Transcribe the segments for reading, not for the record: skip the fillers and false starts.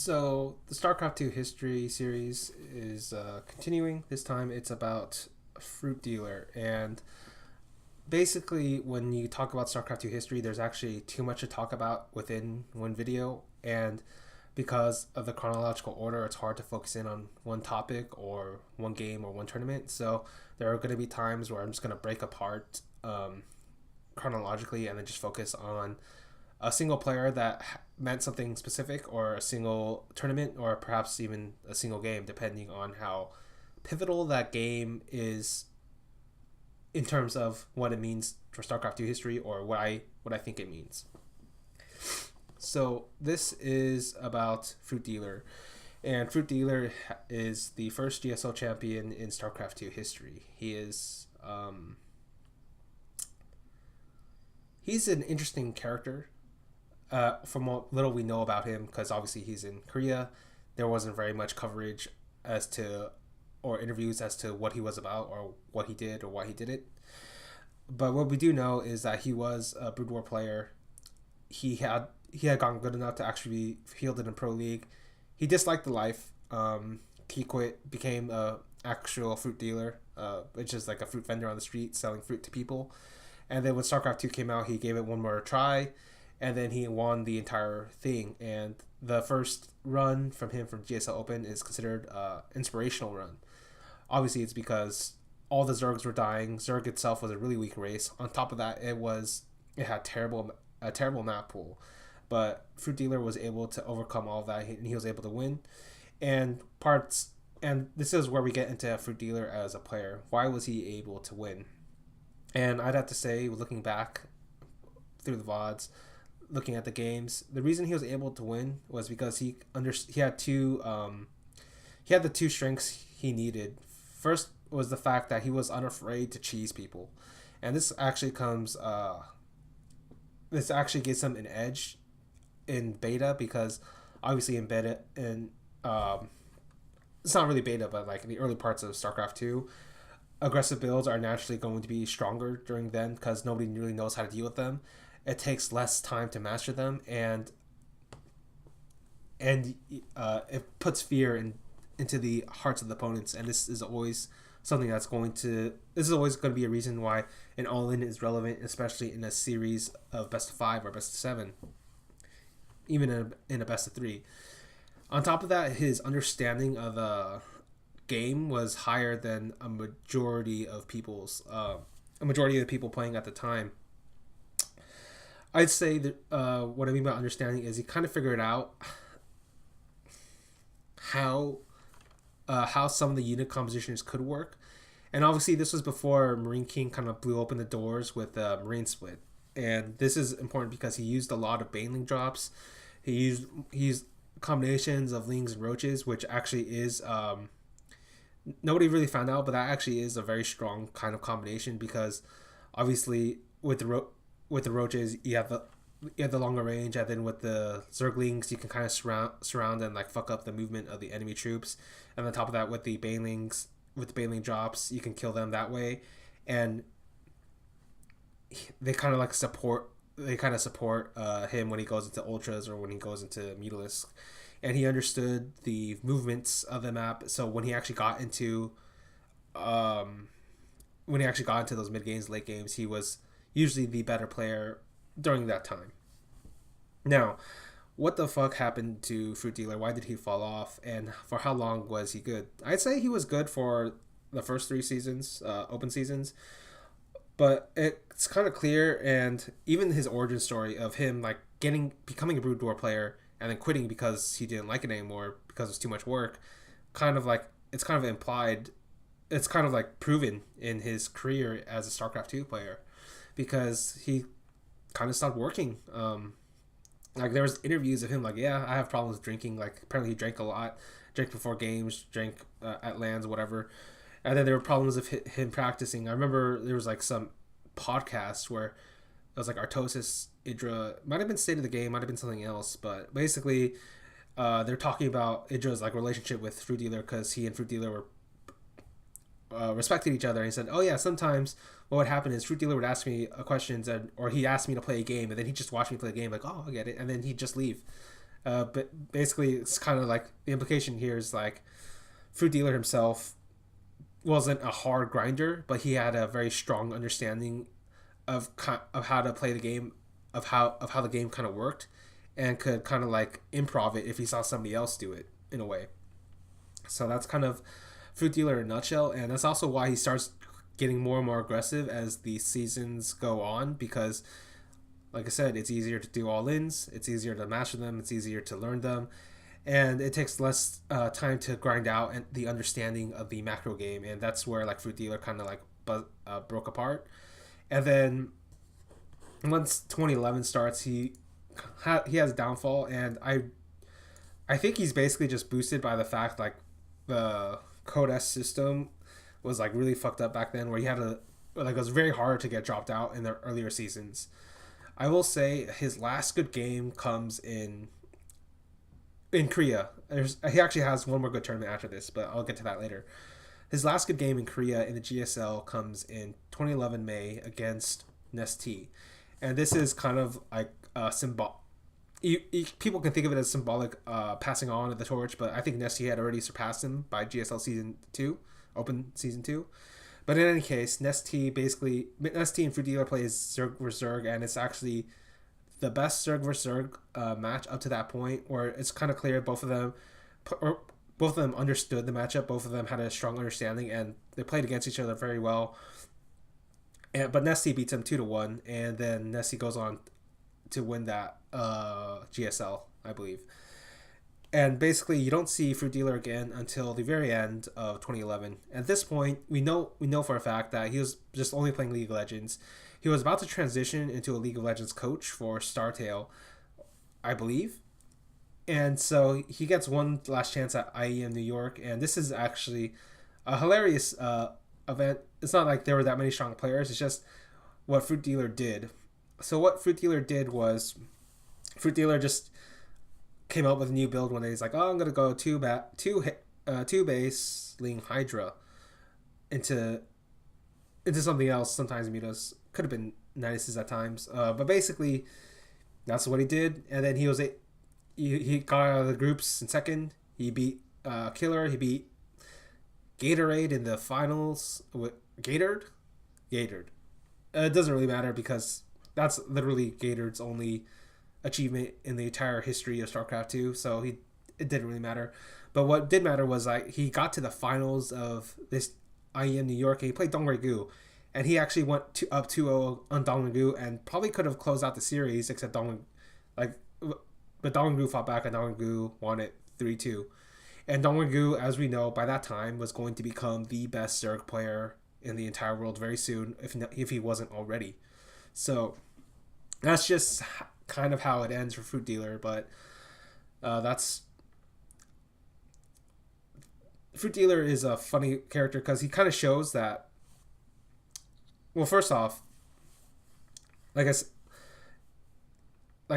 So the StarCraft 2 History series is continuing. This time it's about Fruitdealer. And basically, when you talk about StarCraft 2 History, there's actually too much to talk about within one video. And because of the chronological order, it's hard to focus in on one topic or one game or one tournament. So there are going to be times where I'm just going to break apart chronologically and then just focus on a single player that meant something specific, or a single tournament, or perhaps even a single game, depending on how pivotal that game is in terms of what it means for StarCraft 2 history, or what I think it means. So this is about Fruitdealer, and Fruitdealer is the first GSL champion in StarCraft 2 history. He's an interesting character. From what little we know about him, because obviously he's in Korea, there wasn't very much coverage as to, or interviews as to what he was about, or what he did, or why he did it. But what we do know is that he was a Brood War player. He had gotten good enough to actually be fielded in Pro League. He disliked the life. He quit, became a actual fruit dealer, which is like a fruit vendor on the street selling fruit to people. And then when StarCraft 2 came out, he gave it one more try. And then he won the entire thing. And the first run from him from GSL Open is considered an inspirational run. Obviously, it's because all the Zergs were dying. Zerg itself was a really weak race. On top of that, it had a terrible map pool. But Fruitdealer was able to overcome all of that, and he was able to win. And this is where we get into Fruitdealer as a player. Why was he able to win? And I'd have to say, looking back through the VODs, looking at the games, the reason he was able to win was because he had the two strengths he needed. First was the fact that he was unafraid to cheese people, and this actually gives him an edge in beta, because obviously in beta, it's not really beta, but like in the early parts of StarCraft 2, aggressive builds are naturally going to be stronger during then, because nobody really knows how to deal with them. It takes less time to master them, and it puts fear into the hearts of the opponents. And this is always going to be a reason why an all-in is relevant, especially in a series of best of 5 or best of 7, even in a best of 3. On top of that, his understanding of the game was higher than a majority of the people playing at the time. I'd say that what I mean by understanding is he kind of figured out how some of the unit compositions could work. And obviously this was before Marine King kind of blew open the doors with Marine Split. And this is important because he used a lot of Baneling drops. He used combinations of Lings and Roaches, which actually is nobody really found out, but that actually is a very strong kind of combination, because obviously with the Roaches, you have the longer range, and then with the Zerglings, you can kind of surround and like fuck up the movement of the enemy troops. And on top of that, with the Baneling drops, you can kill them that way. And they kind of support him when he goes into Ultras or when he goes into Mutalisk. And he understood the movements of the map, so when he actually got into those mid games, late games, he was usually the better player during that time. Now, what the fuck happened to Fruitdealer? Why did he fall off? And for how long was he good? I'd say he was good for the first 3 seasons, open seasons. But it's kind of clear, and even his origin story of him becoming a Brood War player and then quitting because he didn't like it anymore because it was too much work, it's kind of implied, it's kind of proven in his career as a StarCraft 2 player, because he kind of stopped working. There was interviews of him I have problems with drinking. Apparently he drank a lot, drank before games, drank at LANs, whatever. And then there were problems of him practicing. I remember there was some podcast where it was Artosis, Idra, might have been State of the Game, might have been something else, but basically they're talking about Idra's relationship with Fruitdealer, because he and Fruitdealer were respected each other. And he said, oh yeah, sometimes what would happen is Fruitdealer would ask me questions, or he asked me to play a game, and then he'd just watch me play a game, oh, I get it, and then he'd just leave. But basically, it's kind of like the implication here is like Fruit Dealer himself wasn't a hard grinder, but he had a very strong understanding of how to play the game, of how the game kind of worked, and could kind of like improv it if he saw somebody else do it in a way. So that's kind of Fruit Dealer in a nutshell, and that's also why he starts getting more and more aggressive as the seasons go on, because like I said, it's easier to do all-ins, it's easier to master them, it's easier to learn them, and it takes less time to grind out and the understanding of the macro game, and that's where like Fruit Dealer kind of like broke apart. And then once 2011 starts, he has a downfall, and I think he's basically just boosted by the fact like the Code S system was like really fucked up back then, where he had to like it was very hard to get dropped out in the earlier seasons. I will say his last good game comes in Korea. He actually has one more good tournament after this, but I'll get to that later. His last good game in Korea in the GSL comes in 2011 May against Nest-T, and this is kind of like a symbol. People can think of it as symbolic passing on of the torch, but I think Nest-T had already surpassed him by GSL season 2, Open season 2. But in any case, Nest-T and Fruit Dealer plays Zerg vs Zerg, and it's actually the best Zerg vs Zerg match up to that point, where it's kind of clear both of them understood the matchup, both of them had a strong understanding, and they played against each other very well. But Nest-T beats him 2-1, and then Nest-T goes on to win that GSL, I believe. And basically, you don't see Fruit Dealer again until the very end of 2011. At this point, we know for a fact that he was just only playing League of Legends. He was about to transition into a League of Legends coach for StarTale, I believe. And so he gets one last chance at IEM New York, and this is actually a hilarious event. It's not like there were that many strong players. It's just what Fruit Dealer did. So what Fruit Dealer did was Fruit Dealer just came up with a new build one day. He's like, oh, I'm gonna go two base Ling Hydra into something else. Sometimes Mutas could have been Nidases at times, but basically that's what he did. And then he got out of the groups in second. He beat Killer. He beat Gatorade in the finals with Gatored. It doesn't really matter because that's literally Gatored's only achievement in the entire history of StarCraft 2, so it didn't really matter. But what did matter was like he got to the finals of this IEM New York, and he played Dongregoo, and he actually went up 2-0 on Dongregoo, and probably could have closed out the series, except but Dongregoo fought back, and Dongregoo won it 3-2. And Dongregoo, as we know, by that time was going to become the best Zerg player in the entire world very soon, if he wasn't already. So that's just kind of how it ends for Fruit Dealer, but Fruit Dealer is a funny character because he kind of shows that. Well, first off, like I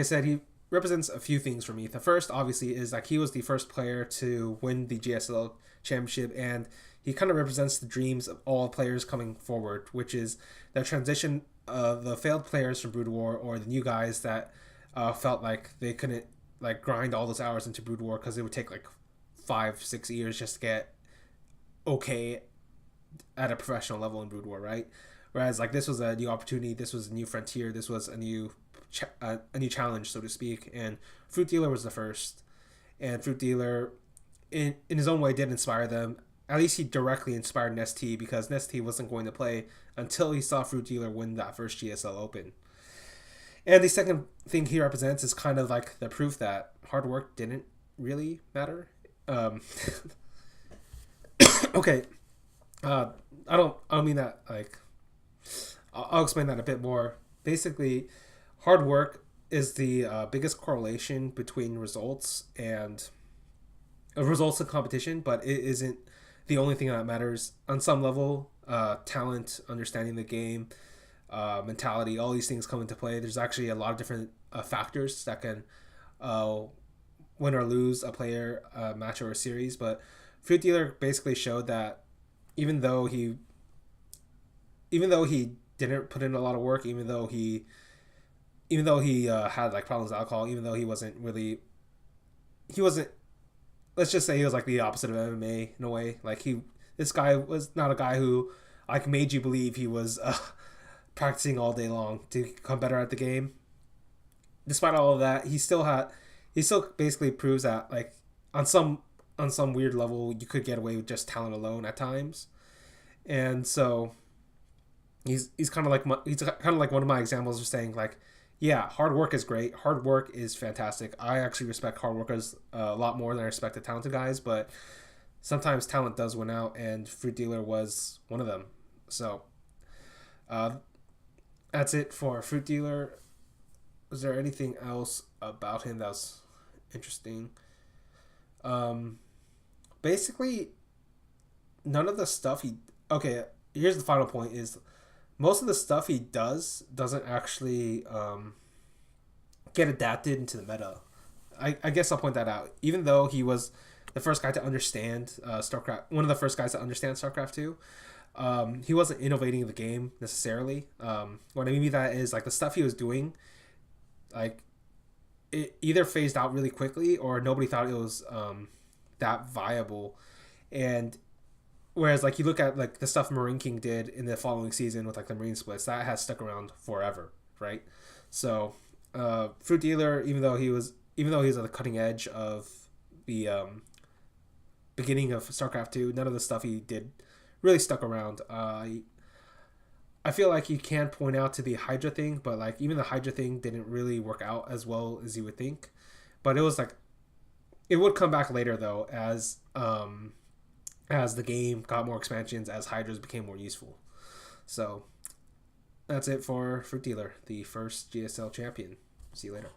said, he represents a few things for me. The first, obviously, is like he was the first player to win the GSL championship, and he kind of represents the dreams of all players coming forward, which is the transition of the failed players from Brood War, or the new guys that felt like they couldn't like grind all those hours into Brood War because it would take like 5-6 years just to get okay at a professional level in Brood War, right? Whereas like this was a new opportunity, this was a new frontier, this was a new challenge, so to speak, and Fruit Dealer was the first. And Fruit Dealer, in his own way, did inspire them. At least he directly inspired Nest-T, because Nest-T wasn't going to play until he saw Fruit Dealer win that first GSL Open. And the second thing he represents is kind of like the proof that hard work didn't really matter. Okay, I don't mean that like. I'll explain that a bit more. Basically, hard work is the biggest correlation between results and competition, but it isn't the only thing that matters. On some level, talent, understanding the game, mentality, all these things come into play. There's actually a lot of different factors that can win or lose a player, a match, or a series. But Fruit Dealer basically showed that even though he didn't put in a lot of work, even though he had like problems with alcohol, even though he wasn't really he wasn't. Let's just say he was like the opposite of MMA in a way. Like this guy was not a guy who like made you believe he was practicing all day long to become better at the game. Despite all of that, he still basically proves that like on some weird level you could get away with just talent alone at times. And so he's kind of like one of my examples of saying like, yeah, hard work is great. Hard work is fantastic. I actually respect hard workers a lot more than I respect the talented guys, but sometimes talent does win out, and Fruitdealer was one of them. So that's it for Fruitdealer. Was there anything else about him that was interesting? Basically, none of the stuff he... Okay, here's the final point is most of the stuff he doesn't actually get adapted into the meta. I guess I'll point that out. Even though he was the first guy to understand StarCraft, one of the first guys to understand StarCraft 2, he wasn't innovating the game necessarily. What I mean by that is like the stuff he was doing, like it either phased out really quickly or nobody thought it was that viable. And whereas like you look at like the stuff Marine King did in the following season with like the Marine splits, that has stuck around forever, right? So Fruitdealer, even though he was at the cutting edge of the beginning of StarCraft 2, none of the stuff he did really stuck around. I feel like you can point out to the Hydra thing, but like even the Hydra thing didn't really work out as well as you would think. But it was like it would come back later though as the game got more expansions, as Hydras became more useful. So that's it for Fruitdealer, the first GSL champion. See you later.